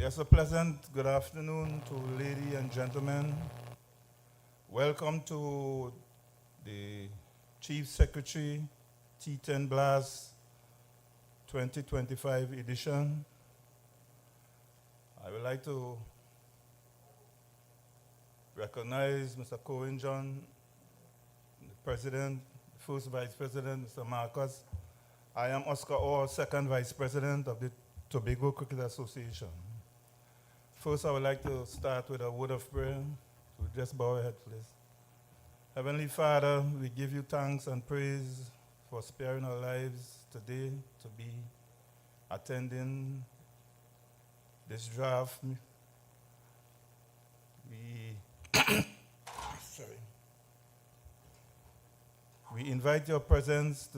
Yes, a pleasant good afternoon to ladies and gentlemen. Welcome to the Chief Secretary T10 Blast 2025 edition. I would like to recognize Mr. Cohen John, the President, First Vice President, Mr. Marcus. I am Oscar Orr, Second Vice President of the Tobago Cricket Association. First, I would like to start with a word of prayer. So just bow our head, please. Heavenly Father, we give you thanks and praise for sparing our lives today to be attending this draft. We invite your presence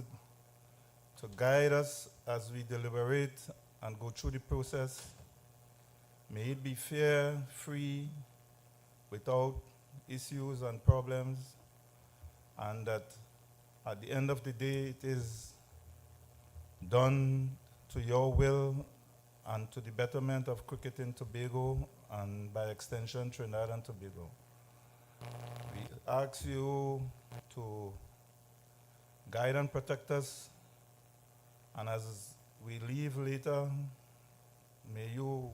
to guide us as we deliberate and go through the process. May it be fair, free, without issues and problems, and that at the end of the day it is done to your will and to the betterment of cricket in Tobago and by extension Trinidad and Tobago. We ask you to guide and protect us, and as we leave later, may you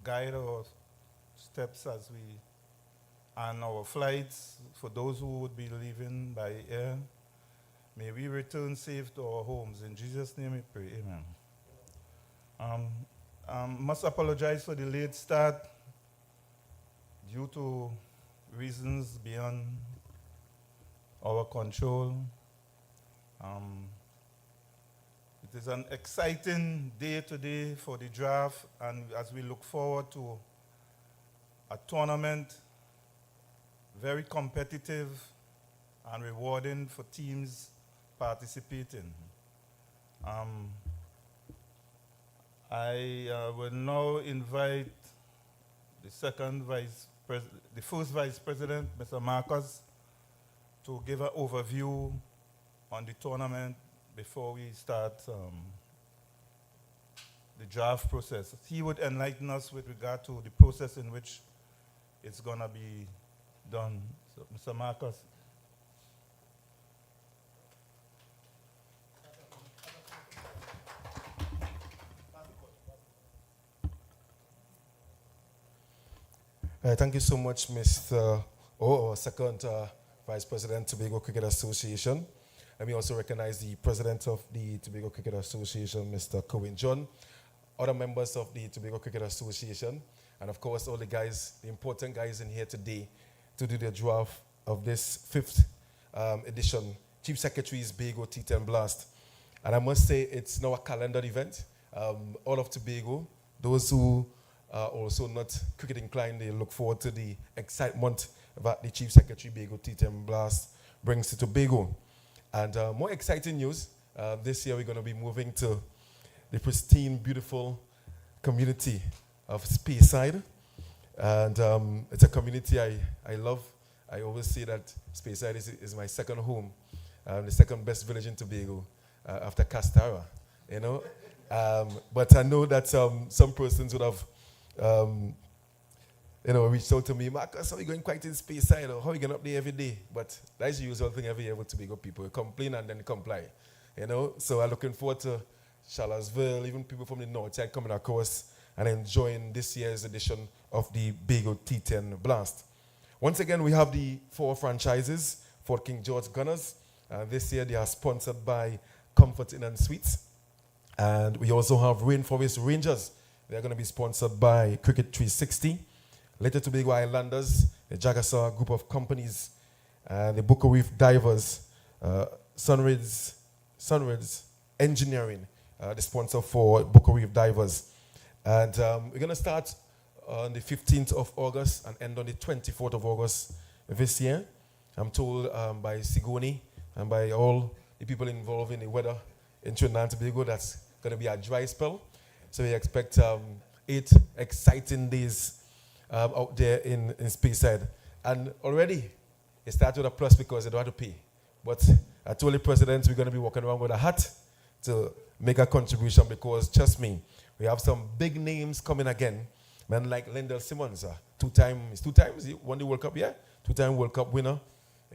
guide our steps as we and our flights for those who would be leaving by air. May we return safe to our homes. In Jesus' name we pray, amen. Must apologize for the late start due to reasons beyond our control. It is an exciting day today for the draft, and as we look forward to a tournament, very competitive and rewarding for teams participating. I will now invite the first Vice President, Mr. Marcus, to give an overview on the tournament before we start the draft process. He would enlighten us with regard to the process in which it's going to be done. So, Mr. Marcus. Thank you so much, Mr. Second Vice President, Tobago Cricket Association. Let me also recognize the President of the Tobago Cricket Association, Mr. Cohen John, other members of the Tobago Cricket Association, and of course all the guys, the important guys in here today to do the draft of this fifth edition, Chief Secretary's Bago T10 Blast. And I must say it's now a calendar event. All of Tobago, those who are also not cricket inclined, they look forward to the excitement that the Chief Secretary Bago T10 Blast brings to Tobago. And more exciting news, this year we're going to be moving to the pristine, beautiful community of Speyside. And it's a community I love. I always say that Speyside is my second home, the second best village in Tobago after Castara, you know. But I know that some persons would have reached out to me, Marcus, how are you going quite in Speyside, or how are you going up there every day? But that's the usual thing every year with Tobago people. Complain and then comply, you know. So I'm looking forward to Charlottesville, even people from the north side coming across and enjoying this year's edition of the Bago T10 Blast. Once again, we have the 4 franchises for King George Gunners. This year they are sponsored by Comfort Inn and Suites. And we also have Rainforest Rangers. They're going to be sponsored by Cricket 360. Later Tobago Islanders, the Jagasaw group of companies, the Bucca Reef Divers, Sunridge Engineering, the sponsor for Bucca Reef Divers. And we're going to start on the 15th of August and end on the 24th of August this year. I'm told by Sigoni and by all the people involved in the weather in Trinidad and Tobago that's going to be a dry spell. So we expect 8 exciting days out there in Speyside. And already it started with a plus because they don't have to pay. But I told the president we're going to be walking around with a hat to make a contribution because, trust me, we have some big names coming again. Men like Lyndall Simmons, two times, he won the World Cup, yeah? Two-time World Cup winner.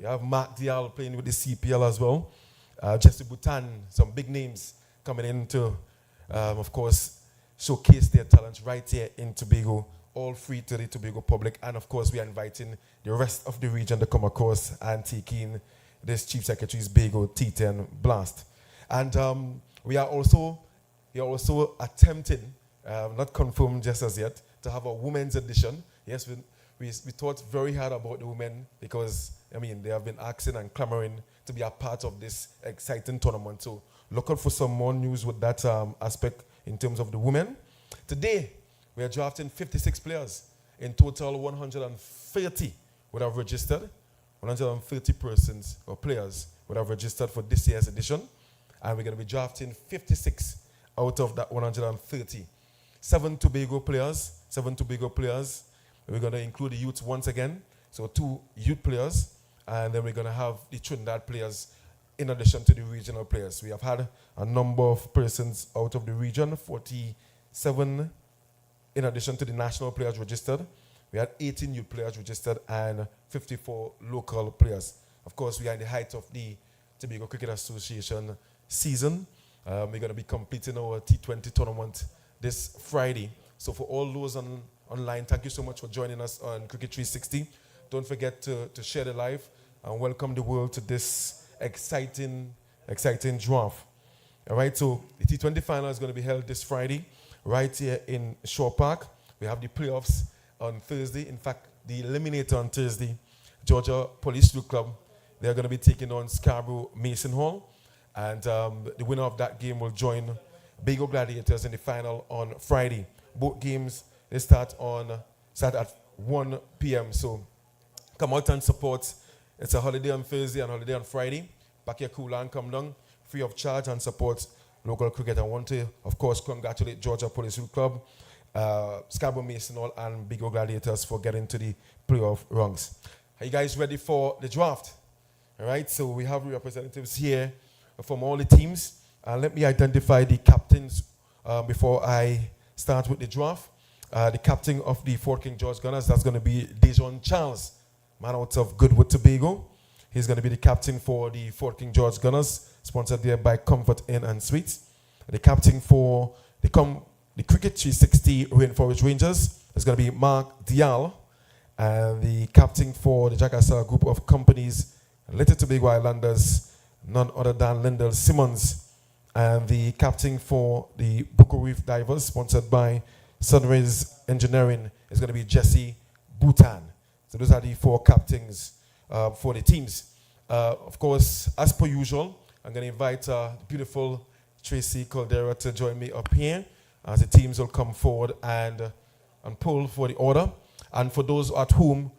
You have Mark Dial playing with the CPL as well. Jesse Bhutan, some big names coming in to, of course, showcase their talents right here in Tobago, all free to the Tobago public. And of course, we are inviting the rest of the region to come across and take in this Chief Secretary's Bago T10 blast. And we are also attempting, not confirmed just as yet, to have a women's edition. Yes, we thought very hard about the women because, I mean, they have been asking and clamoring to be a part of this exciting tournament. So look out for some more news with that aspect in terms of the women. Today, we are drafting 56 players. In total, 130 would have registered. 130 persons or players would have registered for this year's edition. And we're going to be drafting 56 out of that 130. 7 Tobago players. We're going to include the youths once again. So 2 youth players. And then we're going to have the Trinidad players in addition to the regional players. We have had a number of persons out of the region, 47 in addition to the national players registered. We had 18 youth players registered and 54 local players. Of course, we are in the height of the Tobago Cricket Association season. We're going to be completing our T20 tournament this Friday. So for all those online, thank you so much for joining us on Cricket 360. Don't forget to share the live and welcome the world to this exciting draft. All right, so the T20 final is going to be held this Friday right here in Shore Park. We have the playoffs on Thursday. In fact, the eliminator on Thursday, Georgia Police Club, they're going to be taking on Scarborough Mason Hall. And the winner of that game will join Bago Gladiators in the final on Friday. Both games, they start at 1 p.m. So come out and support. It's a holiday on Thursday and holiday on Friday. Pack your cooler and come down free of charge and support local cricket. I want to, of course, congratulate Georgia Police Club, Scarborough Mason Hall, and Bago Gladiators for getting to the playoff rounds. Are you guys ready for the draft? All right, so we have representatives here from all the teams. Let me identify the captains before I start with the draft. The captain of the Fort King George Gunners, that's going to be Dejon Charles, man out of Goodwood, Tobago. He's going to be the captain for the Fort King George Gunners, sponsored there by Comfort Inn and Suites. The captain for the Cricket 360 Rainforest Rangers is going to be Mark Dial. And the captain for the Jakarta Group of Companies, Little Tobago Islanders, none other than Lyndall Simmons. And the captain for the Buko Reef Divers, sponsored by Sunrise Engineering, is going to be Jesse Bhutan. So those are the 4 captains for the teams. Of course, as per usual, I'm going to invite beautiful Tracy Caldera to join me up here as the teams will come forward and pull for the order. And for those at home,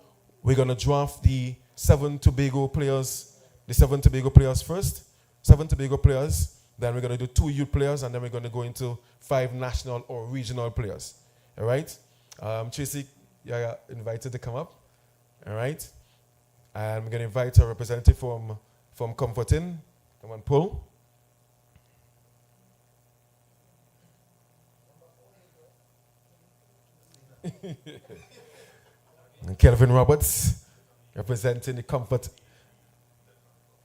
we're going to draft the 7 Tobago players, first. 7 Tobago players. Then we're going to do 2 youth players, and then we're going to go into 5 national or regional players. All right? Tracy, you're invited to come up. All right? And we're going to invite a representative from Comfort Inn. Come on, pull. And Kelvin Roberts, representing the Comfort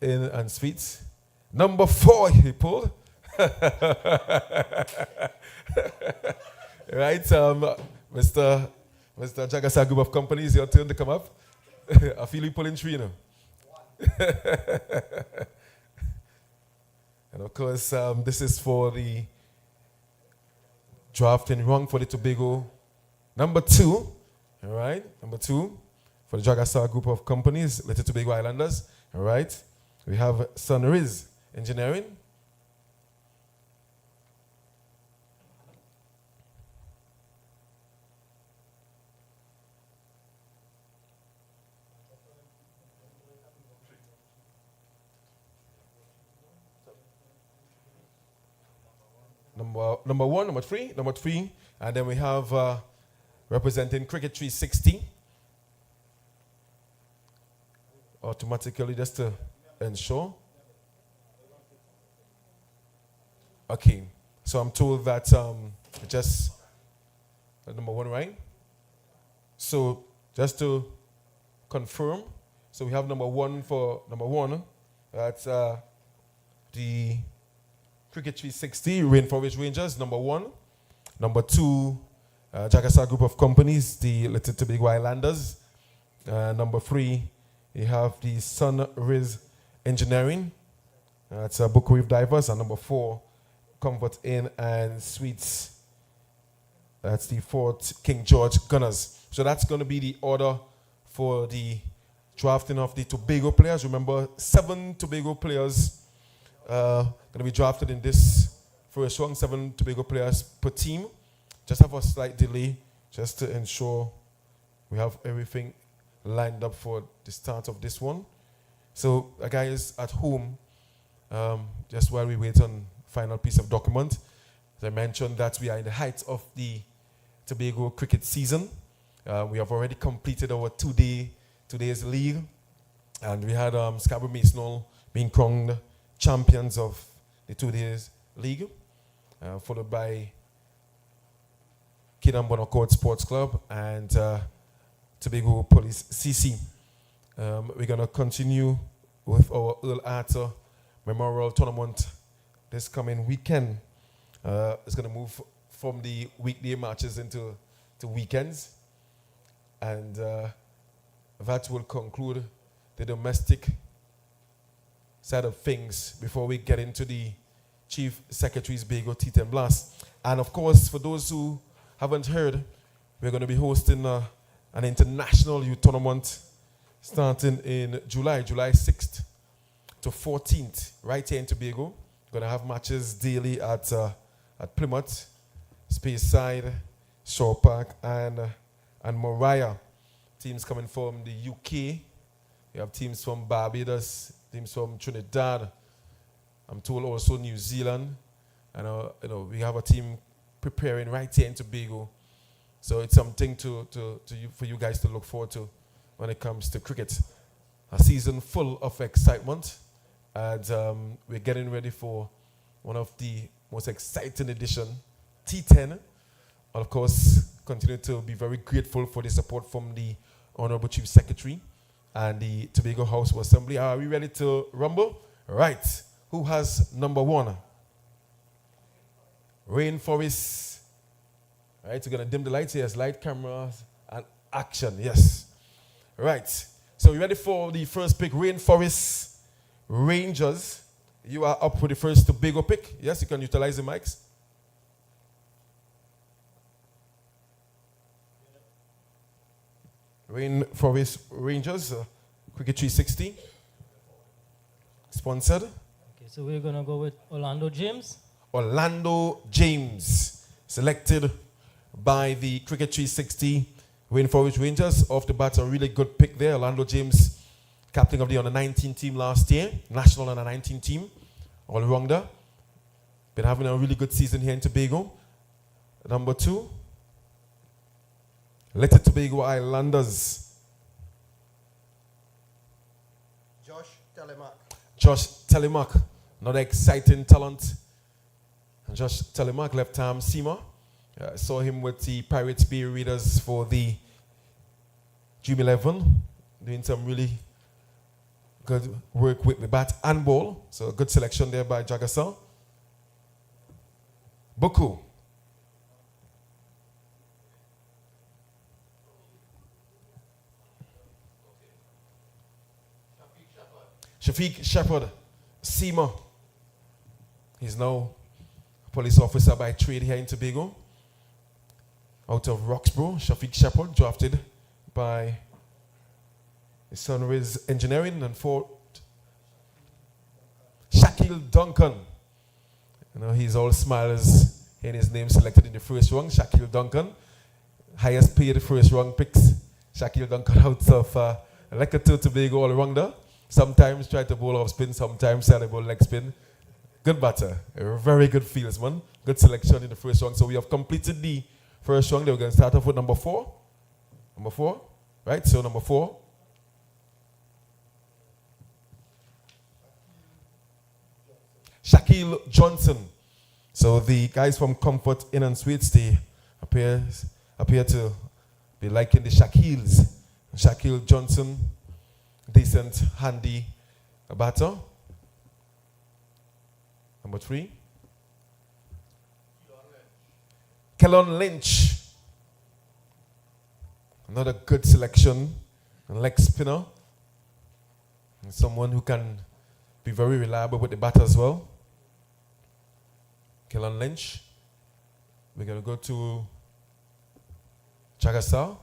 Inn and Suites. Number 4, he pulled. Right, Mr. Jagasa Group of Companies, your turn to come up. I feel you pulling 3 now. And of course, this is for the drafting rung for the Tobago. Number 2, all right, number 2 for the Jakarta Group of Companies, Little Tobago Islanders. All right, we have Sunrise Engineering. Number 1, number 3, and then we have representing Cricket 360. Automatically, just to ensure. Okay. So I'm told that just number one, right? So just to confirm, so we have number one for number one. That's the Cricket 360 Rainforest Rangers, number one. Number two, Jagasa Group of Companies, the Little Tobago Islanders. Number three, you have the Sunrise Engineering. That's Book Reef Divers. And number four, Comfort Inn and Suites. That's the Fort King George Gunners. So that's going to be the order for the drafting of the Tobago players. Remember, 7 Tobago players going to be drafted in this first round. 7 Tobago players per team. Just have a slight delay just to ensure we have everything lined up for the start of this one. So, guys at home, just while we wait on final piece of document, as I mentioned that we are in the height of the Tobago cricket season. We have already completed our today's league, and we had Scarborough Masonol being crowned champions of the 2 days league, followed by Kidam Bonacourt Sports Club and Tobago Police CC. We're going to continue with our Earl Arthur Memorial Tournament this coming weekend. It's going to move from the weekday matches into weekends. And that will conclude the domestic side of things before we get into the Chief Secretary's Bago T10 Blast. And of course, for those who haven't heard, we're going to be hosting an international youth tournament starting in July 6th to 14th, right here in Tobago. We're going to have matches daily at Plymouth, Speyside, Shore Park, and Moriah. Teams coming from the UK. We have teams from Barbados, teams from Trinidad. I'm told also New Zealand. And we have a team preparing right here in Tobago. So it's something for you guys to look forward to when it comes to cricket. A season full of excitement. And we're getting ready for one of the most exciting edition, T10. And of course, continue to be very grateful for the support from the Honorable Chief Secretary and the Tobago House of Assembly. Are we ready to rumble? Right. Who has number one? Rainforest. Right, we're going to dim the lights here. Yes, light, cameras, and action. Yes. Right. So we ready for the first pick, Rainforest Rangers. You are up for the first Tobago pick. Yes, you can utilize the mics. Rainforest Rangers, Cricket 360. Sponsored. Okay, so we're going to go with Orlando James. Orlando James, selected by the Cricket 360 Rainforest Rangers. Off the bat, a really good pick there. Orlando James, captain of the under-19 team last year, national under-19 team, all-rounder. Been having a really good season here in Tobago. Number two, Little Tobago Islanders. Josh Telemark, another exciting talent. Josh Telemark, left-arm seamer. Saw him with the Pirates Bay Raiders for the June 11, doing some really good work with the bat and ball. So a good selection there by Jagasa. Boku. Shafiq Shepherd, seamer. He's now a police officer by trade here in Tobago. Out of Roxborough, Shafiq Shepherd, drafted by the Sunrise Engineering. And for Shaquille Duncan. He's all smiles in his name, selected in the first round. Shaquille Duncan, highest paid first round picks. Shaquille Duncan out of Leketo Tobago all-rounder. Sometimes try to bowl off spin, sometimes try to bowl leg spin. Good batter, a very good fieldsman. Good selection in the first round. So we have completed the first round. We're going to start off with number 4. Number 4, right? So number 4. Shaquille Johnson. So the guys from Comfort Inn and Suites, they appear to be liking the Shaquille's. Shaquille Johnson, decent, handy batter. Number 3. Kellon Lynch. Another good selection. A leg spinner. And someone who can be very reliable with the bat as well. Kellon Lynch. We're going to go to Chagasa.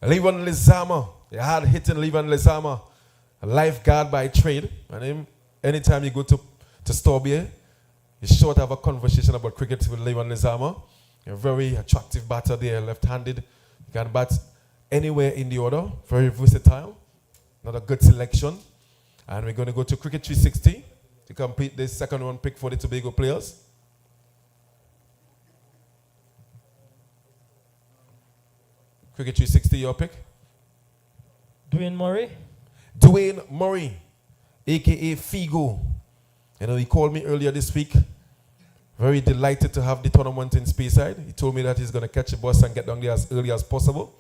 Levan Lizama. A hard hitting Levan Lizama. A lifeguard by trade. And anytime you go to Storbie, you're sure to have a conversation about cricket with Levan Lizama. A very attractive batter there, left-handed. You can bat anywhere in the order. Very versatile. Another good selection. And we're going to go to Cricket 360 to complete this second round pick for the Tobago players. Cricket 360, your pick? Dwayne Murray. Dwayne Murray, a.k.a. Figo. You know, he called me earlier this week. Very delighted to have the tournament in Speyside. He told me that he's going to catch the bus and get down there as early as possible.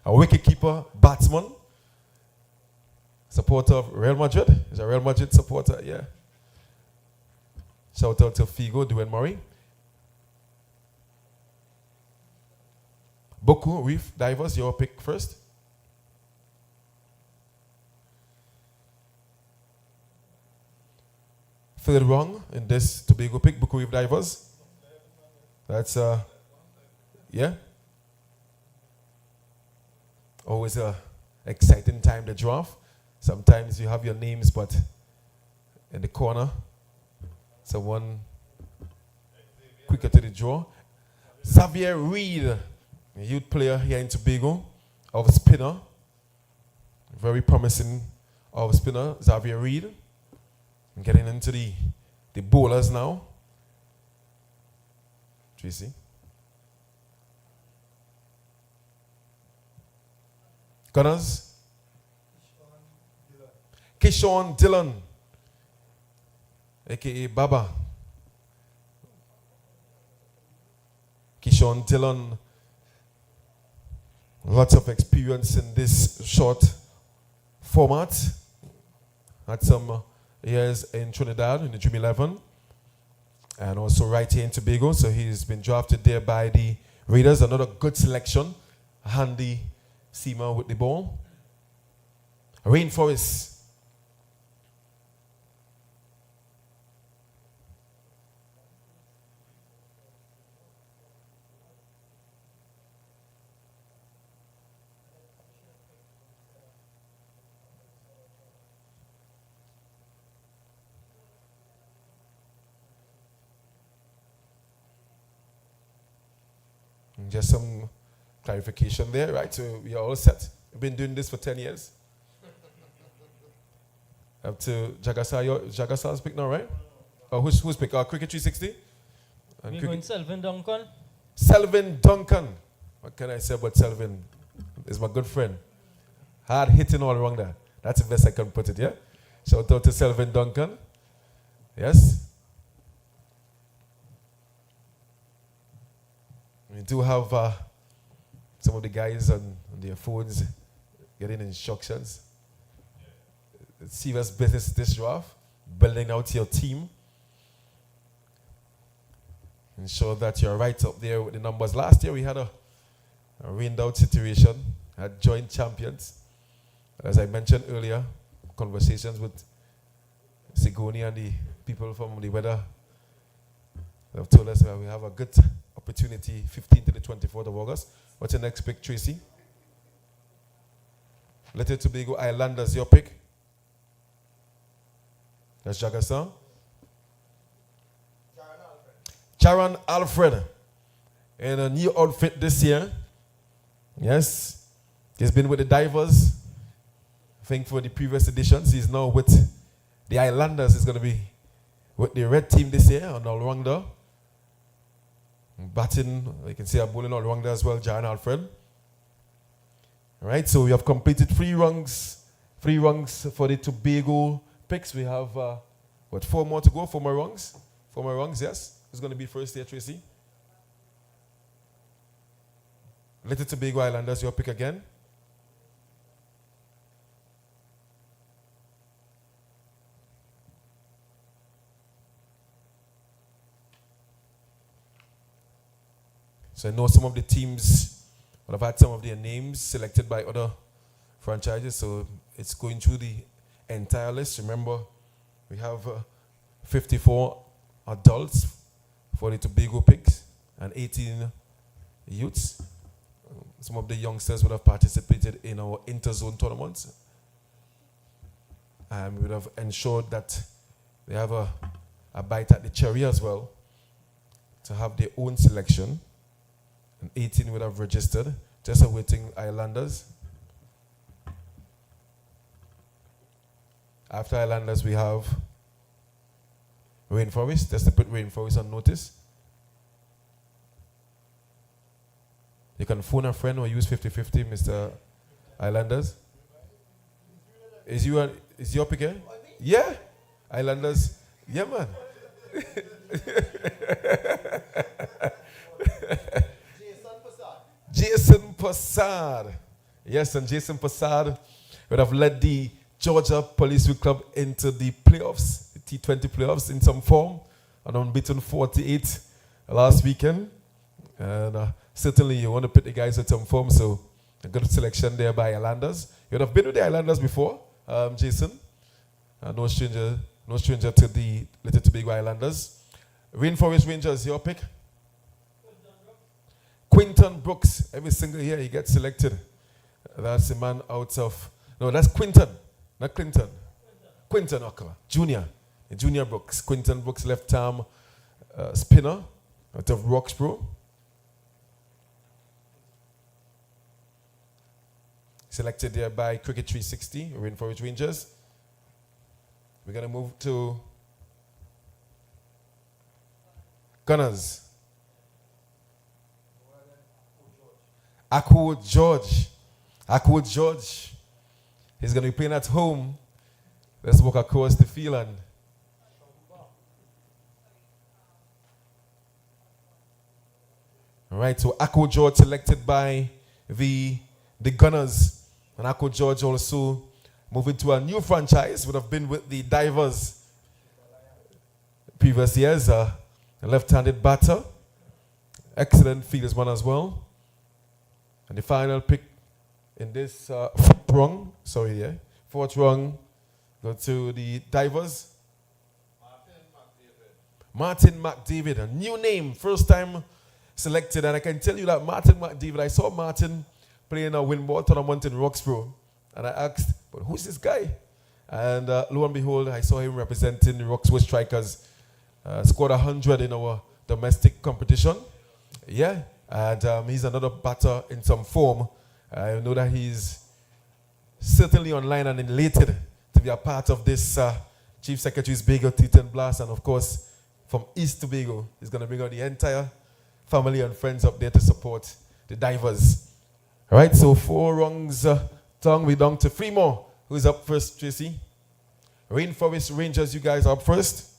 A wicketkeeper, batsman, supporter of Real Madrid. He's a Real Madrid supporter, yeah. Shout out to Figo, Dwayne Murray. Boku, Reef Divers, your pick first. Third wrong in this Tobago pick, Boku Reef Divers. That's, yeah. Always a exciting time to draft. Sometimes you have your names, but in the corner, someone quicker to the draw. Xavier Reed, a youth player here in Tobago, of spinner. Very promising of spinner, Xavier Reed. Getting into the bowlers now. Tracy. Gunners. Kishon Dillon, a.k.a. Baba. Kishon Dillon, lots of experience in this short format. Had some years in Trinidad in the Dream 11 and also right here in Tobago. So he's been drafted there by the Raiders. Another good selection. A handy seamer with the ball. Rainforest. Just some clarification there, right? So we are all set. We've been doing this for 10 years. Up to Jagasa's pick now, right? Oh, who's pick? Cricket 360? We're going Selvin Duncan. Selvin Duncan. What can I say about Selvin? He's my good friend. Hard hitting all around there. That's the best I can put it, yeah? Shout out to Selvin Duncan. Yes? We do have some of the guys on their phones getting instructions. Serious business this draft. Building out your team. Ensure that you're right up there with the numbers. Last year we had a rained out situation. Had joint champions. As I mentioned earlier, conversations with Sigoni and the people from the weather have told us that we have a good opportunity 15th to the 24th of August. What's your next pick, Tracy? Little Tobago Islanders, your pick? That's Jagasan. Jaron Alfred. In a new outfit this year. Yes. He's been with the Divers. I think for the previous editions. He's now with the Islanders. He's going to be with the red team this year on all-rounder. Batting, you can see a bowling all-rounder as well, Jaron Alfred. All right, so we have completed 3 rungs 3 rungs for the Tobago picks. We have, 4 more to go? 4 more rungs? 4 more rungs, yes. Who's going to be first here, Tracy? Little Tobago Islanders, your pick again. So I know some of the teams will have had some of their names selected by other franchises, so it's going through the entire list. Remember, we have 54 adults for the Tobago picks and 18 youths. Some of the youngsters would have participated in our interzone tournaments. And we would have ensured that they have a bite at the cherry as well to have their own selection. And 18 would have registered, just awaiting Islanders. After Islanders, we have Rainforest. Just to put Rainforest on notice. You can phone a friend or use 50-50, Mr. Islanders. Is your pick here? Yeah. Islanders. Yeah, man. Jason Passard. Yes, and Jason Passard would have led the Georgia Police Club into the playoffs, the T20 playoffs in some form, and unbeaten 48 last weekend. And certainly you want to put the guys in some form, so a good selection there by Islanders. You would have been with the Islanders before, Jason. No stranger to the Little Tobago Islanders. Rainforest Rangers, your pick? Quinton Brooks. Every single year he gets selected. That's the man out of... No, that's Quinton. Not Clinton. Quinton Ocker. Junior Brooks. Quinton Brooks, left arm spinner out of Roxborough. Selected there by Cricket 360, Rainforest Rangers. We're going to move to Gunners. Akwo George. He's going to be playing at home. Let's walk across the field and all right, so Akwo George selected by the Gunners. And Akwo George also moving to a new franchise, would have been with the Divers previous years. A left-handed batter. Excellent fieldsman as well. And the final pick in this fourth rung, go to the Divers. Martin McDavid, a new name, first time selected. And I can tell you that Martin McDavid, I saw Martin playing a win-ball tournament in Roxborough. And I asked, but who's this guy? And lo and behold, I saw him representing the Roxborough Strikers. Scored 100 in our domestic competition. Yeah, and he's another batter in some form. I know that he's certainly online and elated to be a part of this Chief Secretary's Bago T10 blast. And of course, from East Tobago, he's going to bring out the entire family and friends up there to support the Divers. All right, so 4 rungs down. We're down to 3 more. Who's up first, Tracy? Rainforest Rangers, you guys are up first.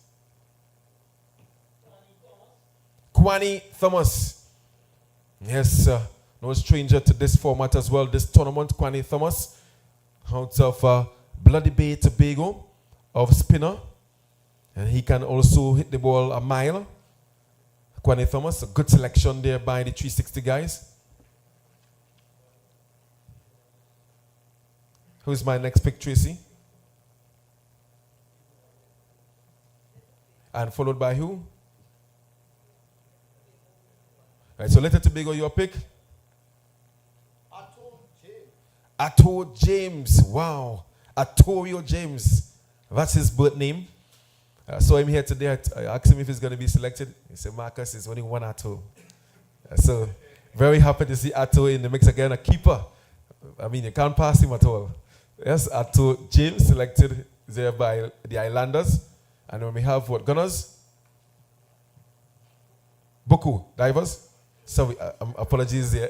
Kwani Thomas. Yes, no stranger to this format as well. This tournament, Kwani Thomas, out of Bloody Bay, Tobago, of spinner. And he can also hit the ball a mile. Kwani Thomas, a good selection there by the 360 guys. Who's my next pick, Tracy? And followed by who? Right, so Little Tobago, your pick? Atto James. Wow. Attorio James. That's his birth name. I saw him here today. I asked him if he's going to be selected. He said, Marcus, it's only one Atto. So, very happy to see Atto in the mix again. A keeper. I mean, you can't pass him at all. Yes, Atto James selected there by the Islanders. And then we have what? Gunners? Boku. Divers? Sorry, apologies there.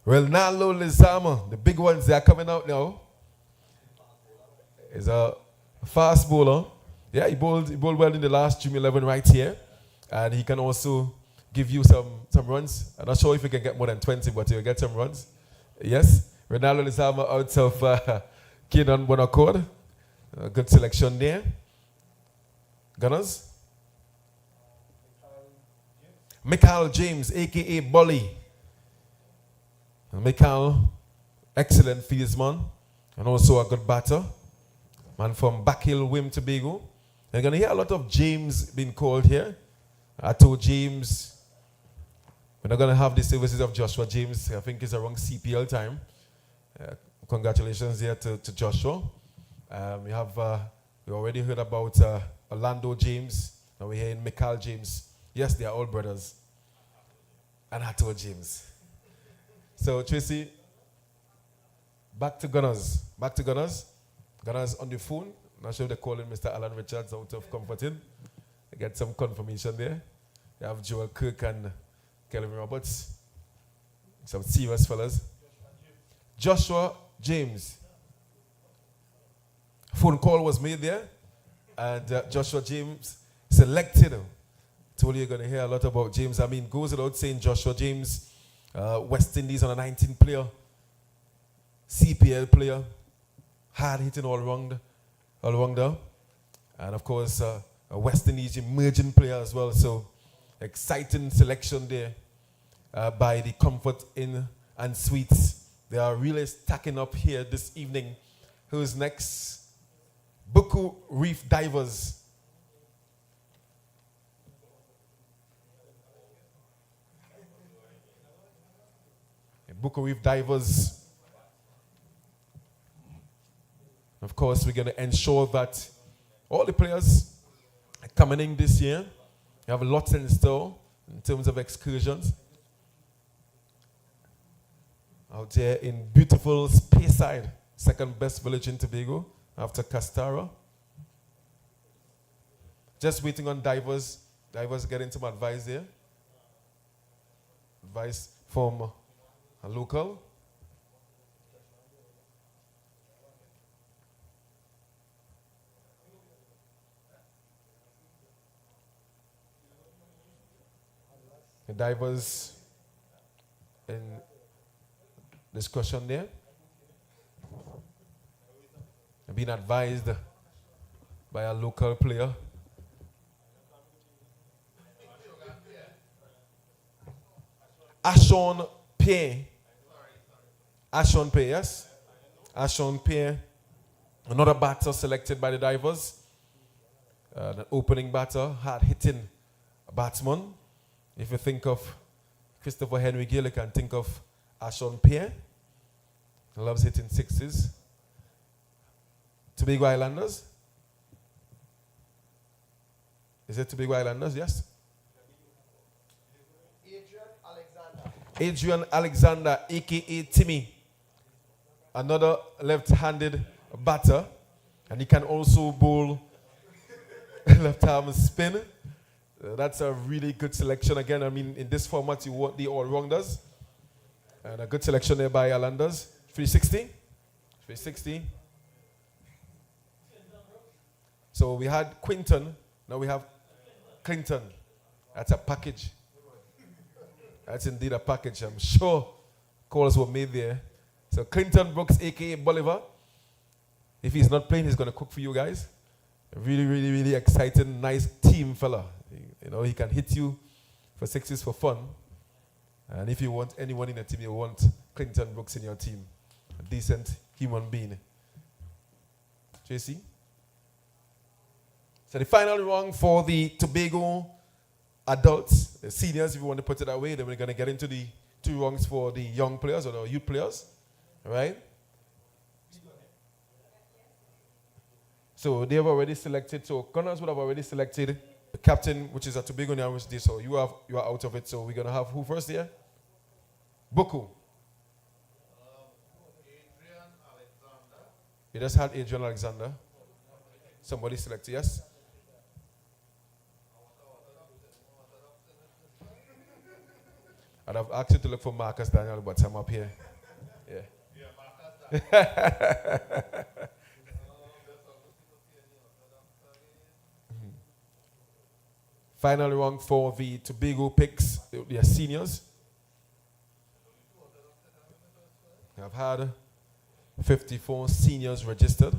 Ronaldo Lizama, the big ones, they are coming out now. He's a fast bowler. Yeah, he bowled well in the last Junior 11 right here. And he can also give you some runs. I'm not sure if he can get more than 20, but he'll get some runs. Yes, Ronaldo Lizama out of Kenan Bonaccord. Good selection there. Gunners? Michael James, a.k.a. Bolly. Michael, excellent fieldsman and also a good batter. Man from Backhill, Wim, Tobago. You're going to hear a lot of James being called here. I told James, we're not going to have the services of Joshua James. I think it's around CPL time. Congratulations here to Joshua. We already heard about Orlando James. Now we're hearing Michael James. Yes, they are all brothers. And I told James. So, Tracy, back to Gunners. Gunners on the phone. Not sure if they're calling Mr. Alan Richards out of comforting. I get some confirmation there. You have Joel Kirk and Kelvin Roberts. Some serious fellas. Joshua James. Phone call was made there. And Joshua James selected. Told you you're going to hear a lot about James. I mean, goes without saying Joshua James, West Indies on a 19 player, CPL player, hard hitting all around there. And of course, a West Indies emerging player as well. So, exciting selection there by the Comfort Inn and Suites. They are really stacking up here this evening. Who's next? Buku Reef Divers. Buku Reef Divers. Of course, we're going to ensure that all the players coming in this year, you have lots in store in terms of excursions. Out there in beautiful Speyside, second best village in Tobago after Castara. Just waiting on divers. Divers getting some advice there. Advice from a local. The divers in discussion there. Being advised by a local player. Ashon Pay. Ashon Pay, yes? Ashon Pay. Another batter selected by the divers. An opening batter, hard-hitting batsman. If you think of Christopher Henry Gill, you can think of Ashon Pay. He loves hitting sixes. Tobago Islanders. Is it Tobago Islanders? Yes. Adrian Alexander, a.k.a. Timmy. Another left-handed batter. And he can also bowl left-arm spin. That's a really good selection. Again, I mean, in this format, you want the all-rounders. And a good selection there by Islanders. 360. 360. So we had Quinton. Now we have Clinton. That's a package. That's indeed a package. I'm sure calls were made there. So Clinton Brooks, a.k.a. Bolivar. If he's not playing, he's going to cook for you guys. A really, really, really exciting, nice team fella. You know, he can hit you for sixes for fun. And if you want anyone in the team, you want Clinton Brooks in your team. A decent human being. JC? So the final round for the Tobago adults, the seniors, if you want to put it that way, then we're going to get into the two rounds for the young players or the youth players. All right? So they have already selected, so Gunners would have already selected the captain, which is a Tobago University, so you are out of it. So we're going to have who first here? Buku. Adrian Alexander. You just had Adrian Alexander. Somebody selected, yes? And I've asked you to look for Marcus Daniel, but I'm up here. Yeah. Final round for the Tobago picks, they are seniors. I've had 54 seniors registered.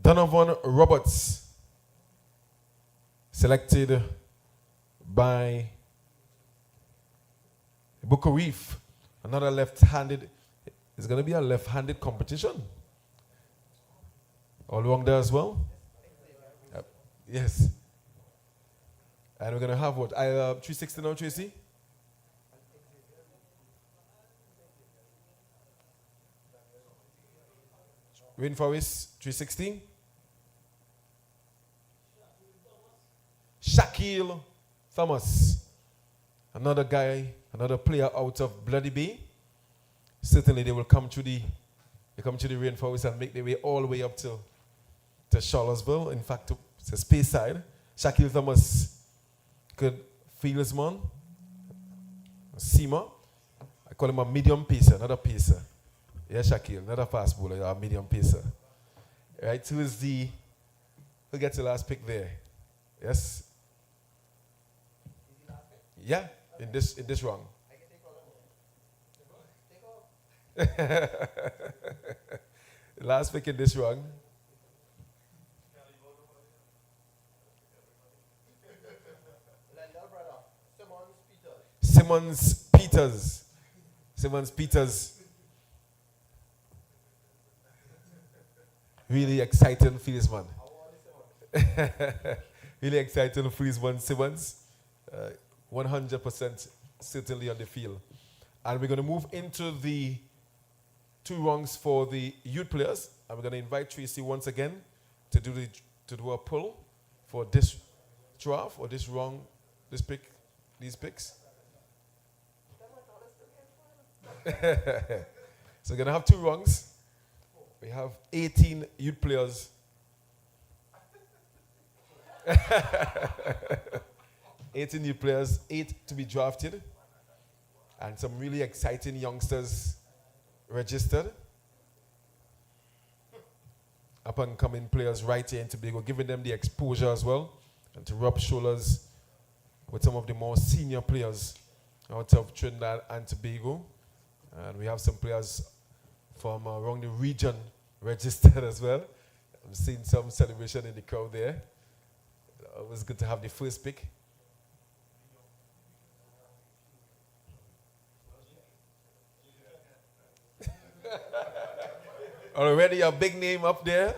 Donovan Roberts, selected by Booker Reef, another left-handed. It's going to be a left-handed competition. All along there as well? Yep. Yes. And we're going to have what? 360 now, Tracy? Rainforest 360. Shaquille Thomas, another guy, another player out of Bloody Bay. Certainly they will come to the Rainforest and make their way all the way up to Charlottesville. In fact, to Speyside. Shaquille Thomas, good fieldsman, a seamer. I call him a medium pacer, not a pacer. Yeah, Shaquille, not a fast bowler, a medium pacer. Right, who gets the last pick there? Yes. Yeah, in this round. Last pick in this round. Simmons Peters. Really exciting fieldsman. Really exciting fieldsman Simmons. 100% certainly on the field. And we're going to move into the 2 rounds for the youth players. And we're going to invite Tracy once again to do a pull for this draft or this round, these picks. So we're going to have 2 rounds. We have 18 youth players. 18 new players, 8 to be drafted, and some really exciting youngsters registered. Up-and-coming players right here in Tobago, giving them the exposure as well, and to rub shoulders with some of the more senior players out of Trinidad and Tobago. And we have some players from around the region registered as well. I'm seeing some celebration in the crowd there. It was good to have the first pick. Already a big name up there.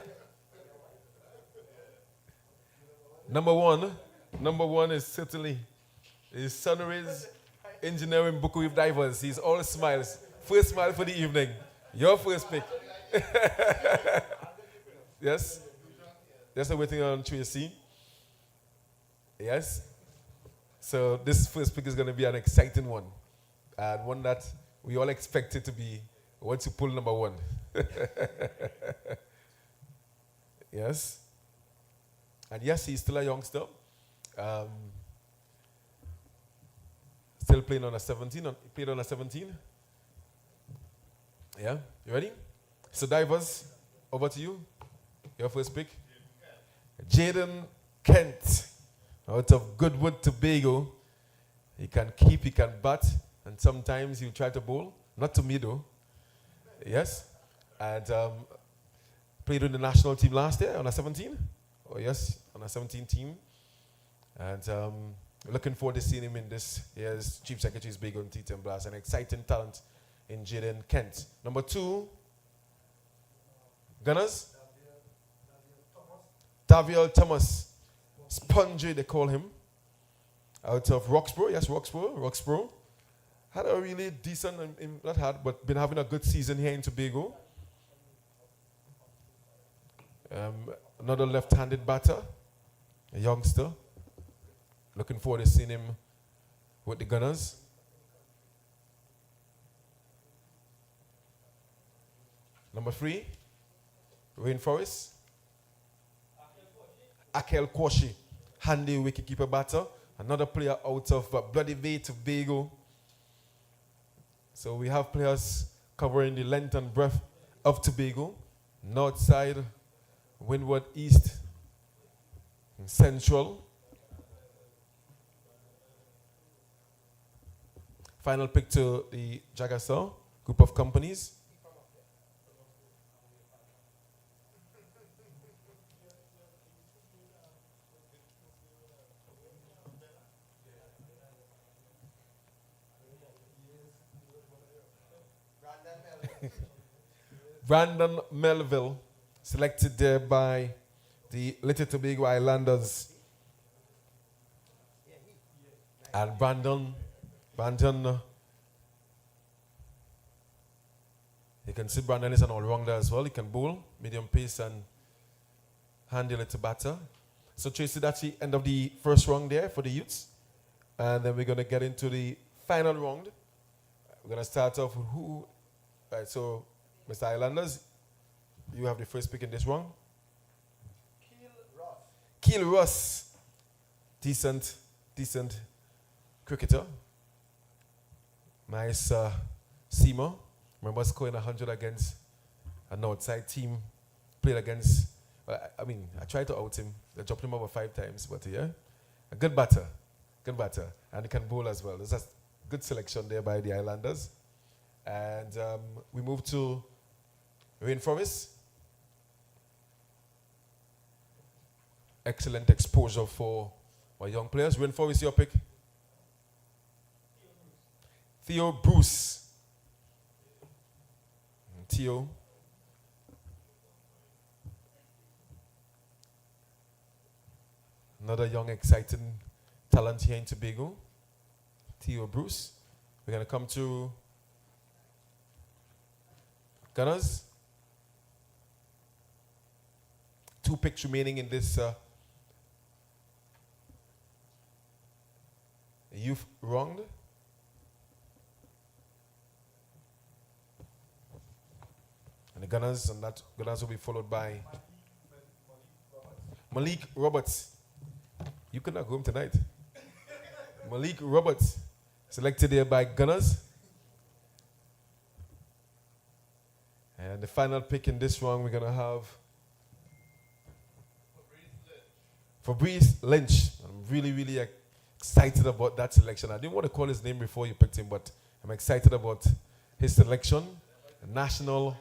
Number one is certainly Sunrise Engineering Bago Reef Divers. He's all smiles. First smile for the evening. Your first pick. Yes. Just waiting on Tracy. Yes. So this first pick is going to be an exciting one. And one that we all expect it to be once you pull number 1. Yes. And yes, he's still a youngster. Still playing on a 17. Played on a 17. Yeah. You ready? So divers, over to you. Your first pick. Jaden Kent, out of Goodwood, Tobago. He can keep, he can bat, and sometimes he'll try to bowl. Not to me though. Yes. And played with the national team last year on a 17. Oh yes, on a 17 team. And looking forward to seeing him in this year's Chief Secretary's Bago T10 Blast. An exciting talent in Jaden Kent. Number 2, Gunners. Taviel Thomas. Spongy, they call him. Out of Roxborough. Yes, Roxborough. Had a really decent, not had, but been having a good season here in Tobago. Another left-handed batter, a youngster. Looking forward to seeing him with the Gunners. Number 3, Rainforest. Akel Kwashi, handy wicketkeeper batter. Another player out of Bloody Bay, Tobago. So we have players covering the length and breadth of Tobago. North side, windward, east, and central. Final pick to the Jagasaw group of companies. Brandon Melville, selected there by the Little Tobago Islanders. And Brandon, you can see Brandon is an all-rounder as well. He can bowl, medium pace, and handle it to batter. So Tracy, that's the end of the first round there for the youths. And then we're going to get into the final round. We're going to start off with who. Right, so Mr. Islanders, you have the first pick in this round. Keel Ross. Decent cricketer. Nice seamer. Remember scoring 100 against an outside team. Played against, I tried to out him. I dropped him over 5 times, but yeah. A good batter. And he can bowl as well. There's a good selection there by the Islanders. And we move to Rainforest. Excellent exposure for our young players. Rainforest, your pick? Theo Bruce. Theo. Another young, exciting talent here in Tobago. Theo Bruce. We're going to come to Gunners. 2 picks remaining in this youth round. And the Gunners, and that Gunners will be followed by Malik Roberts. You could not go home tonight. Malik Roberts, selected here by Gunners. And the final pick in this round, we're going to have Fabrice Lynch. I'm really excited about that selection. I didn't want to call his name before you picked him, but I'm excited about his selection. National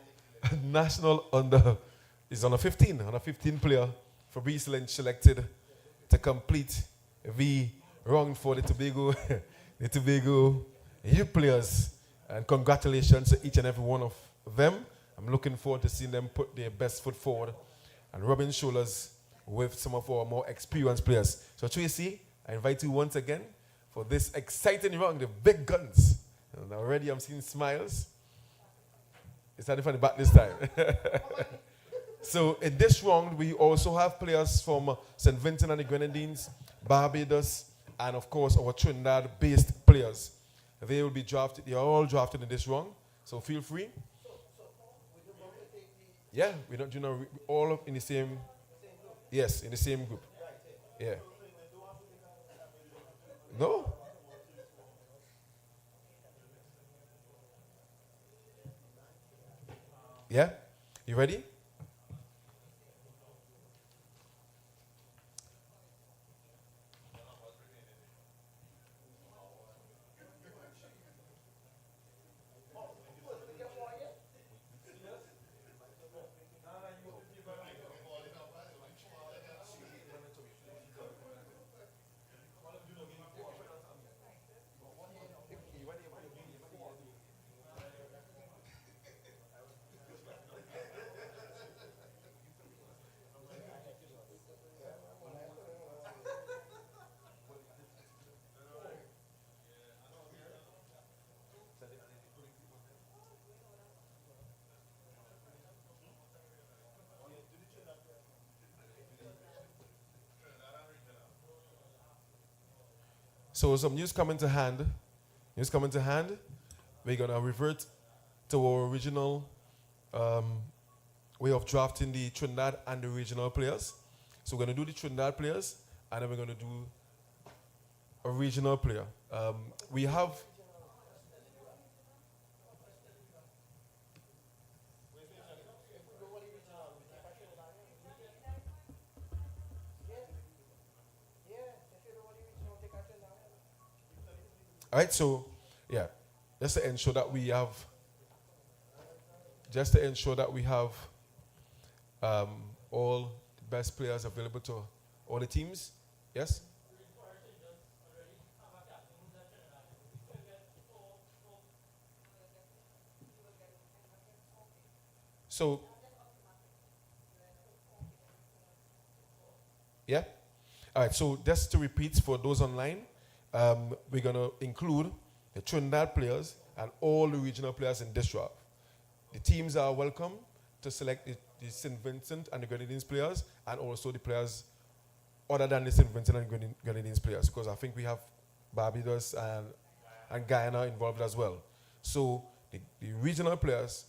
he's on a 15 player. Fabrice Lynch selected to complete the round for the Tobago, the Tobago youth players. And congratulations to each and every one of them. I'm looking forward to seeing them put their best foot forward and rubbing shoulders with some of our more experienced players. So Tracy, I invite you once again for this exciting round, the big guns. And already I'm seeing smiles. It's not funny back this time. So in this round, we also have players from St. Vincent and the Grenadines, Barbados, and of course our Trinidad-based players. They will be drafted. They are all drafted in this round. So feel free. Yeah, we don't, all in the same. Yes, in the same group. Yeah. No? Yeah? You ready? So some news coming to hand. We're going to revert to our original way of drafting the Trinidad and the regional players. So we're going to do the Trinidad players, and then we're going to do a regional player. We have... All right, so, yeah, just to ensure that we have... all the best players available to all the teams. Yes? So, yeah? All right, so just to repeat for those online, we're going to include the Trinidad players and all the regional players in this draft. The teams are welcome to select the St. Vincent and the Grenadines players, and also the players other than the St. Vincent and Grenadines players, because I think we have Barbados and Guyana involved as well. So the regional players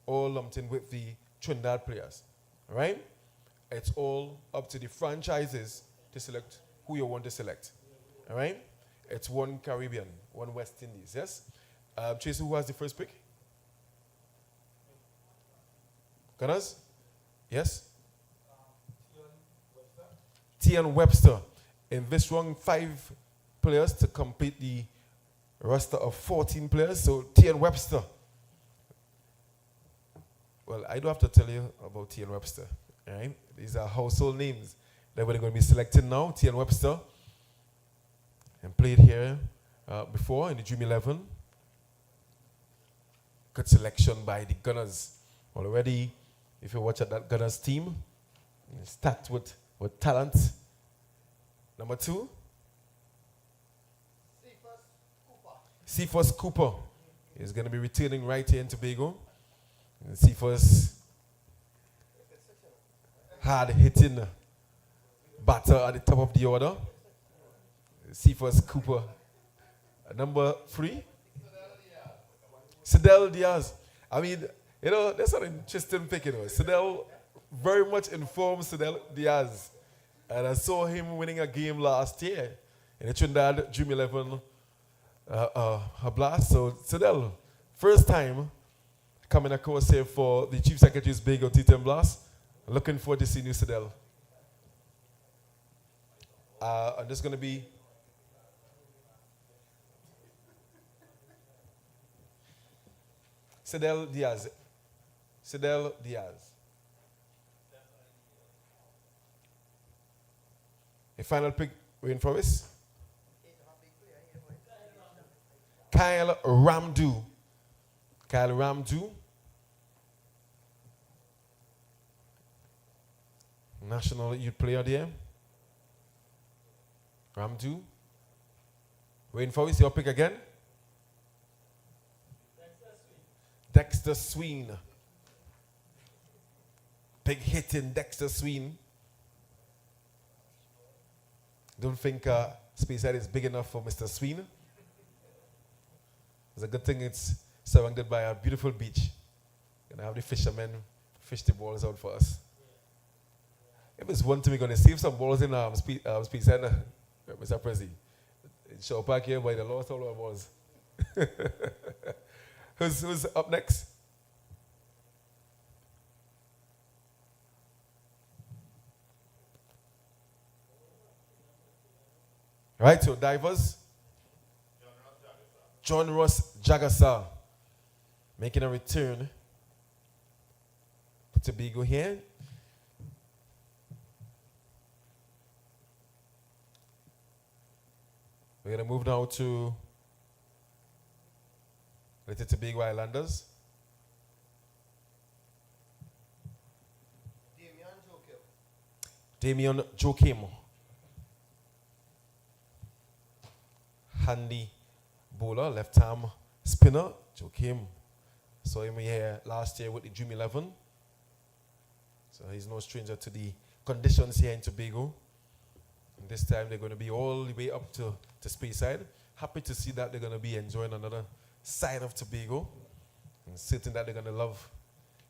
all lumped in with the Trinidad players, all right? It's all up to the franchises to select who you want to select, all right? It's one Caribbean, one West Indies, yes? Tracy, who has the first pick? Gunners? Yes? T.N. Webster. In this round, 5 players to complete the roster of 14 players. So, T.N. Webster. Well, I don't have to tell you about T.N. Webster. Right? These are household names that we're going to be selecting now. T.N. Webster. And played here before in the Dream 11. Good selection by the Gunners. Already, if you watch at that Gunners team, stacked with talent. Number 2. Cephas Cooper is going to be returning right here in Tobago. And Cephas hard-hitting batter at the top of the order. Cephas Cooper. Number 3. Sidel Diaz. I mean, you know, that's an interesting pick, you know. Sidel very much informed Sidel Diaz. And I saw him winning a game last year in the Trinidad Dream 11 a blast. So, Sidel, first time coming across here for the Chief Secretary's Bago T10 blast. Looking forward to seeing you, Sidel. And there's going to be Sidel Diaz. Sidel Diaz. A final pick, Rainforest. Kyle Ramdu. Kyle Ramdu. National youth player there. Ramdu. Rainforest, your pick again. Dexter Sween. Big hitting Dexter Sween. Don't think Speyside is big enough for Mr. Sween. It's a good thing it's surrounded by a beautiful beach. Gonna have the fishermen fish the balls out for us. If it's one thing, we're gonna save some balls in Speyside, Mr. Prezi. In Shaw Park here by the lost all our balls. Who's up next? Right, so divers. John Ross Jagasa making a return to Tobago here. We're going to move now to the Tobago Islanders. Damian Joachim. Handy bowler, left arm spinner, Joachim. Saw him here last year with the Dream 11. So he's no stranger to the conditions here in Tobago. And this time they're going to be all the way up to Speyside. Happy to see that they're going to be enjoying another side of Tobago. And certain that they're going to love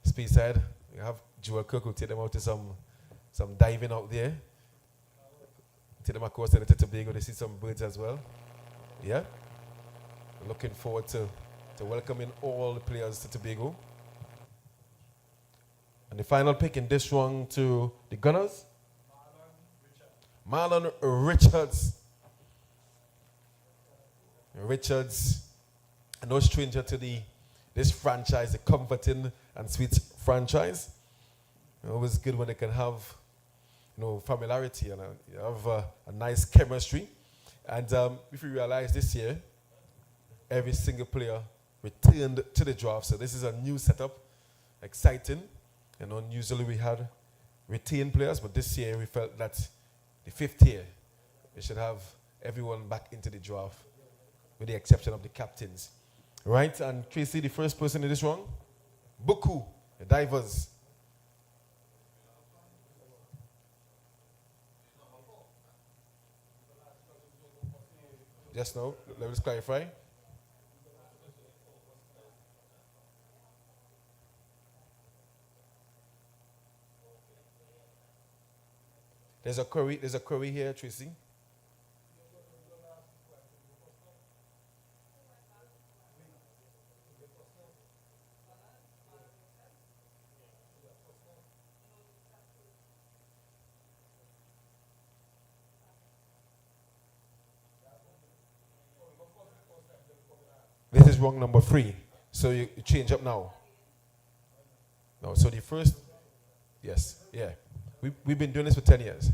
Speyside. We have Joel Cook who take them out to some diving out there. Take them across to Tobago to see some birds as well. Yeah. Looking forward to welcoming all the players to Tobago. And the final pick in this round to the Gunners. Marlon Richards. Richards, no stranger to this franchise, the comforting and sweet franchise. Always good when they can have, familiarity and have a nice chemistry. And if you realize this year, every single player returned to the draft. So this is a new setup, exciting. Usually we had retained players, but this year we felt that the fifth year, we should have everyone back into the draft, with the exception of the captains. Right? And Tracy, the first person in this round, Buku, the divers. Just now, let us clarify. There's a query here, Tracy. This is wrong number 3. So you change up now. No, so the first, yes, yeah. We've been doing this for 10 years.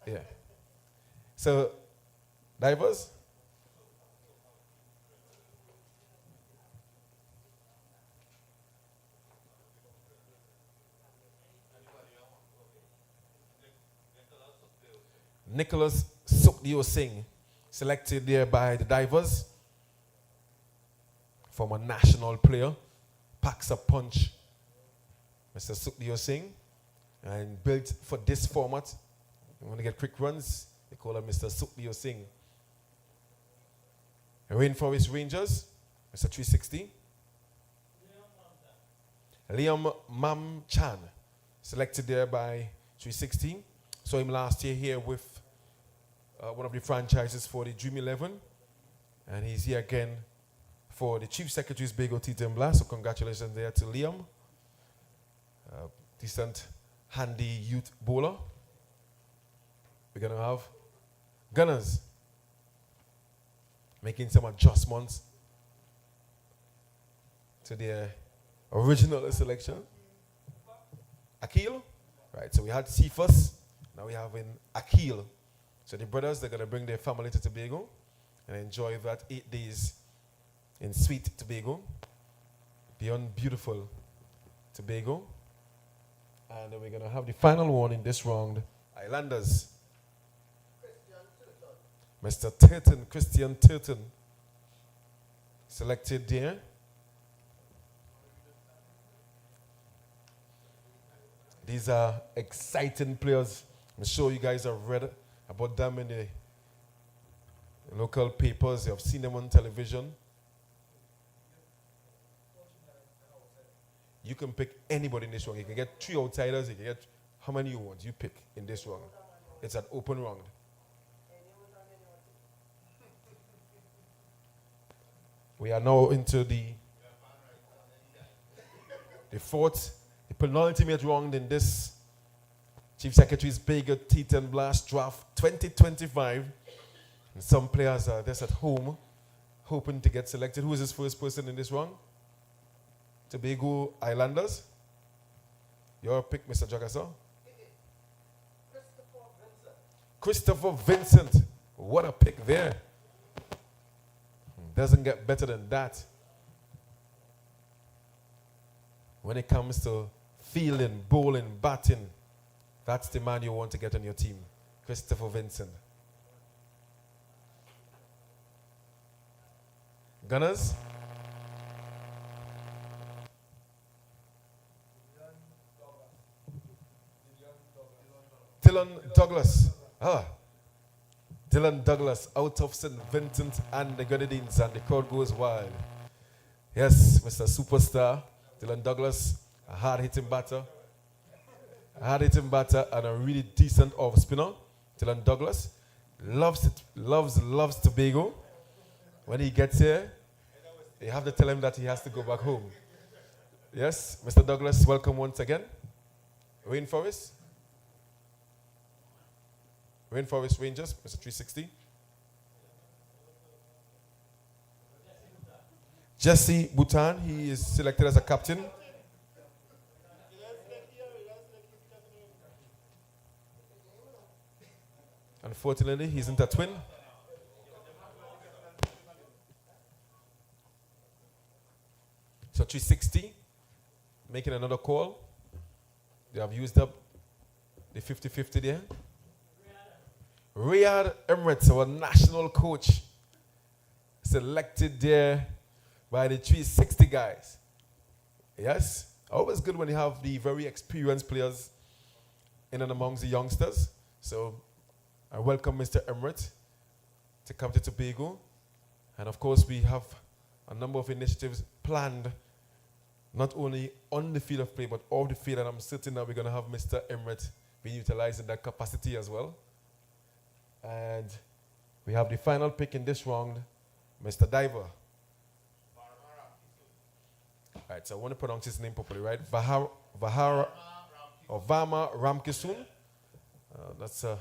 Yeah. So, divers? Nicholas Sukdio Singh, selected there by the divers. Former national player, packs a punch. Mr. Sukdio Singh, and built for this format. You want to get quick runs, they call him Mr. Sukdio Singh. Rainforest Rangers, Mr. 360. Liam Mam Chan, selected there by 360. Saw him last year here with one of the franchises for the Dream 11. And he's here again for the Chief Secretary's Bago T10 Blast. So congratulations there to Liam. Decent, handy youth bowler. We're going to have Gunners making some adjustments to their original selection. Akil, right, so we had Cephas, now we have in Akil. So the brothers, they're going to bring their family to Tobago and enjoy that 8 days in sweet Tobago, beyond beautiful Tobago. And then we're going to have the final one in this round, Islanders. Mr. Turton, Christian Turton, selected there. These are exciting players. I'm sure you guys have read about them in the local papers. You have seen them on television. You can pick anybody in this round. You can get 3 outsiders. You can get how many you want. You pick in this round. It's an open round. We are now into the fourth, the penultimate round in this Chief Secretary's Bago T10 Blast Draft 2025. And some players are just at home hoping to get selected. Who is this first person in this round? Tobago Islanders. Your pick, Mr. Jagasaw. Christopher Vincent. What a pick there. Doesn't get better than that. When it comes to fielding, bowling, batting, that's the man you want to get on your team. Christopher Vincent. Gunners. Dylan Douglas. Dylan Douglas out of St. Vincent and the Grenadines, and the crowd goes wild. Yes, Mr. Superstar, Dylan Douglas, a hard-hitting batter. A hard-hitting batter and a really decent off-spinner. Dylan Douglas. Loves Tobago. When he gets here, you have to tell him that he has to go back home. Yes, Mr. Douglas, welcome once again. Rainforest Rangers, Mr. 360. Jesse Bhutan, he is selected as a captain. Unfortunately, he isn't a twin. So 360, making another call. They have used up the 50-50 there. Riyadh Emirates, our national coach, selected there by the 360 guys. Yes, always good when you have the very experienced players in and amongst the youngsters. So I welcome Mr. Emirates to come to Tobago. And of course, we have a number of initiatives planned, not only on the field of play, but off the field. And I'm certain that we're going to have Mr. Emirates being utilized in that capacity as well. And we have the final pick in this round, Mr. Diver. All right, so I want to pronounce his name properly, right? Vama Ramkisoon. That's a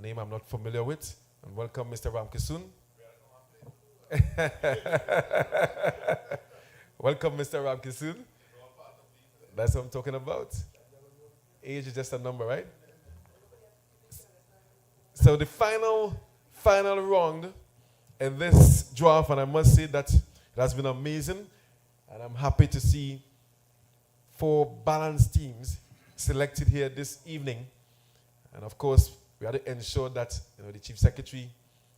name I'm not familiar with. And welcome, Mr. Ramkisoon. Welcome, Mr. Ramkisoon. That's what I'm talking about. Age is just a number, right? So the final round in this draft, and I must say that it has been amazing, and I'm happy to see 4 balanced teams selected here this evening. And of course, we had to ensure that the Chief Secretary,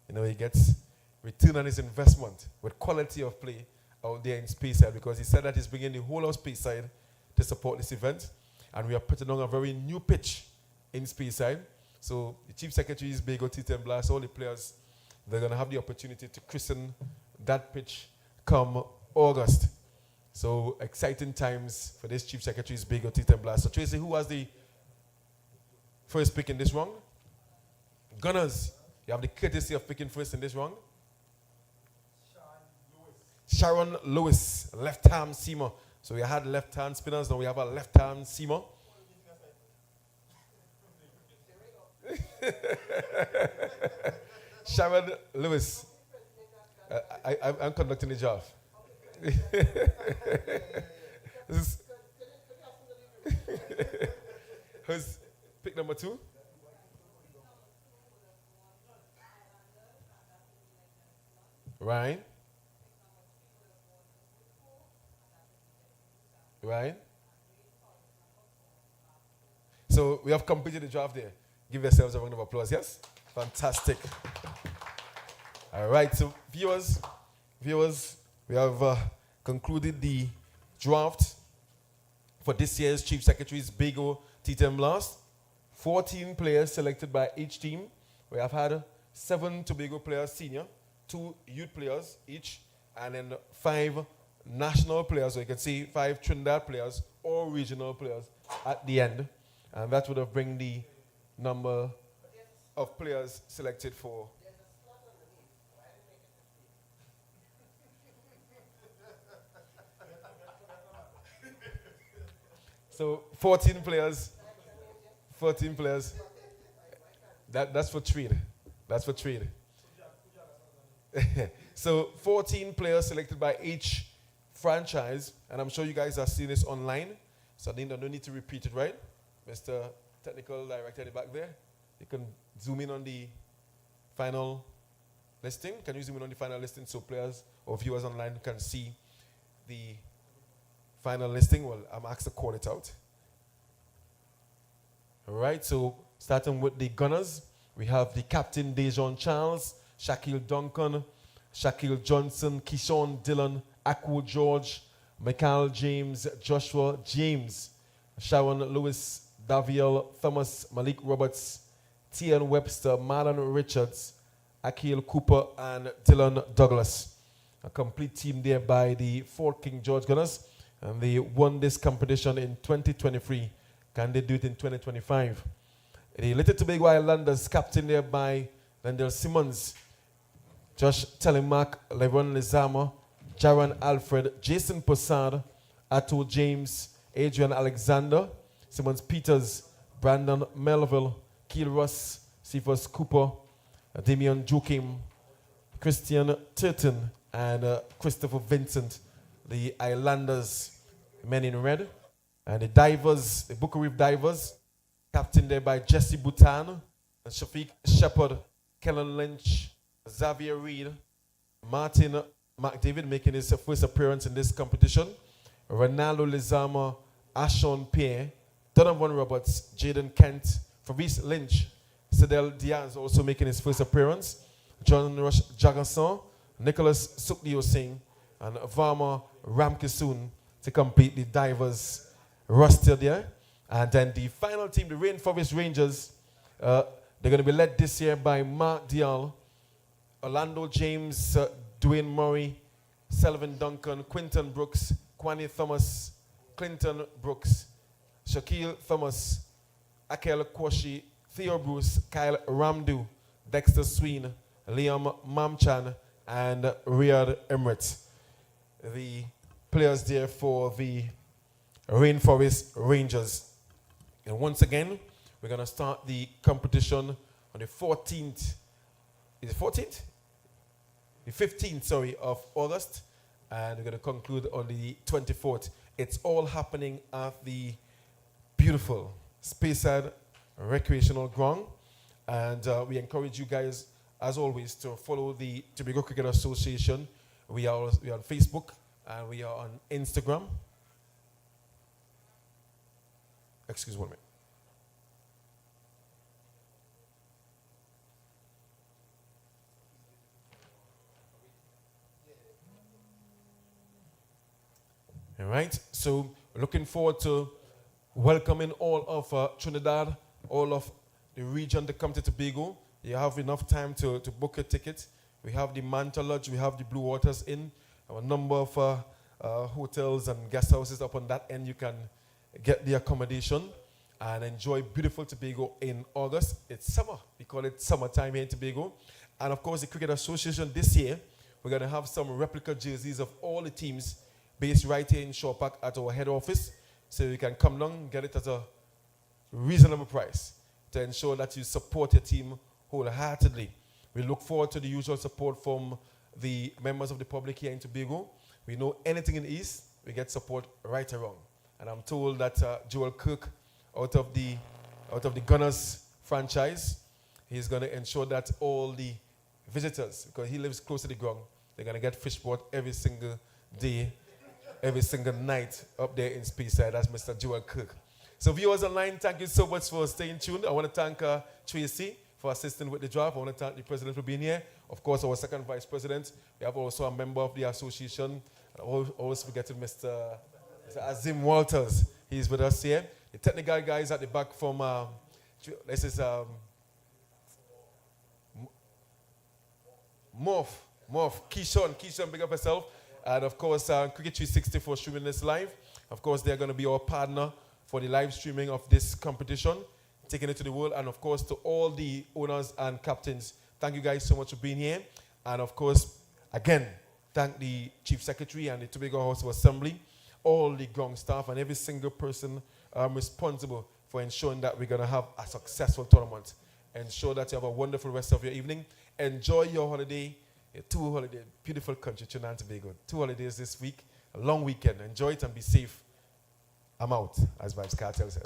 he gets return on his investment with quality of play out there in Speyside, because he said that he's bringing the whole of Speyside to support this event. And we are putting on a very new pitch in Speyside. So the Chief Secretary's Bago T10 Blast, all the players, they're going to have the opportunity to christen that pitch come August. So exciting times for this Chief Secretary's Bago T10 Blast. So Tracy, who has the first pick in this round? Gunners, you have the courtesy of picking first in this round. Sharon Lewis, left-hand seamer. So we had left-hand spinners, now we have a left-hand seamer. Sharon Lewis, I'm conducting the job. Who's pick number 2? Ryan. Right? So we have completed the draft there. Give yourselves a round of applause, yes? Fantastic. All right, so viewers, we have concluded the draft for this year's Chief Secretary's Bago T10 Blast. 14 players selected by each team. We have had 7 Tobago players senior, 2 youth players each, and then 5 national players, so you can see 5 Trinidad players or regional players at the end. And that would have bring the number of players selected for. So 14 players. That's for trade. That's for trade. So 14 players selected by each franchise, and I'm sure you guys are seeing this online, so I no need to repeat it, right? Mr. Technical Director at the back there, you can zoom in on the final listing. Can you zoom in on the final listing so players or viewers online can see the final listing? Well, I'm asked to call it out. All right, so starting with the Gunners, we have the captain Dejon Charles, Shaquille Duncan, Shaquille Johnson, Keyshawn Dillon, Akwu George, Michael James, Joshua James, Sharon Lewis, Daviel Thomas, Malik Roberts, T.N. Webster, Marlon Richards, Akil Cooper, and Dylan Douglas. A complete team there by the Fort King George Gunners. and they won this competition in 2023. Can they do it in 2025? The Little Tobago Islanders, captained there by Landell Simmons, Josh Telemark, Levon Lizama, Jaron Alfred, Jason Posad, Atul James, Adrian Alexander, Simmons Peters, Brandon Melville, Keel Russ, Cephas Cooper, Damian Joachim, Christian Turton, and Christopher Vincent, the Islanders, men in red. And the divers, the Booker Reef divers, captained there by Jesse Bhutan, Shafiq Shepard, Kellen Lynch, Xavier Reed, Martin McDavid making his first appearance in this competition, Ronaldo Lizama, Ashon Pierre, Donovan Roberts, Jaden Kent, Fabrice Lynch, Cedel Diaz also making his first appearance, John Rush Jagason, Nicholas Sukdio Singh, and Varma Ramkisoon to complete the divers roster there. And then the final team, the Rainforest Rangers, they're going to be led this year by Mark Dial, Orlando James, Dwayne Murray, Selvin Duncan, Quinton Brooks, Kwani Thomas, Clinton Brooks, Shaquille Thomas, Akel Kwashi, Theo Bruce, Kyle Ramdu, Dexter Sween, Liam Mamchan, and Riyad Emirates. The players there for the Rainforest Rangers. And once again, we're going to start the competition on the 14th. Is it 14th? The 15th, sorry, of August. And we're going to conclude on the 24th. It's all happening at the beautiful Speyside Recreational Ground. And we encourage you guys, as always, to follow the Tobago Cricket Association. We are on Facebook and we are on Instagram. Excuse me. All right, so looking forward to welcoming all of Trinidad, all of the region to come to Tobago. You have enough time to book a ticket. We have the Manta Lodge, we have the Blue Waters Inn, a number of hotels and guest houses up on that end. You can get the accommodation and enjoy beautiful Tobago in August. It's summer. We call it summertime here in Tobago. And of course, the Cricket Association this year, we're going to have some replica jerseys of all the teams based right here in Shaw Park at our head office. So you can come down, get it at a reasonable price to ensure that you support your team wholeheartedly. We look forward to the usual support from the members of the public here in Tobago. We know anything in the East, we get support right around. And I'm told that Joel Kirk, out of the Gunners franchise, he's going to ensure that all the visitors, because he lives close to the ground, they're going to get fish bought every single day, every single night up there in Speyside. That's Mr. Joel Kirk. So viewers online, thank you so much for staying tuned. I want to thank Tracy for assisting with the draft. I want to thank the president for being here. Of course, our second vice president. We have also a member of the association. I always forgetting Mr. Azim Walters. He's with us here. The technical guys at the back from, this is Morph, Keyshawn, big up yourself. And of course, Cricket 360 for streaming this live. Of course, they're going to be our partner for the live streaming of this competition, taking it to the world. And of course, to all the owners and captains, thank you guys so much for being here. And of course, again, thank the Chief Secretary and the Tobago House of Assembly, all the ground staff, and every single person responsible for ensuring that we're going to have a successful tournament. Ensure that you have a wonderful rest of your evening. Enjoy your holiday. Your 2 holidays, beautiful country, Trinidad and Tobago. 2 holidays this week, a long weekend. Enjoy it and be safe. I'm out, as Vibes Cartel says.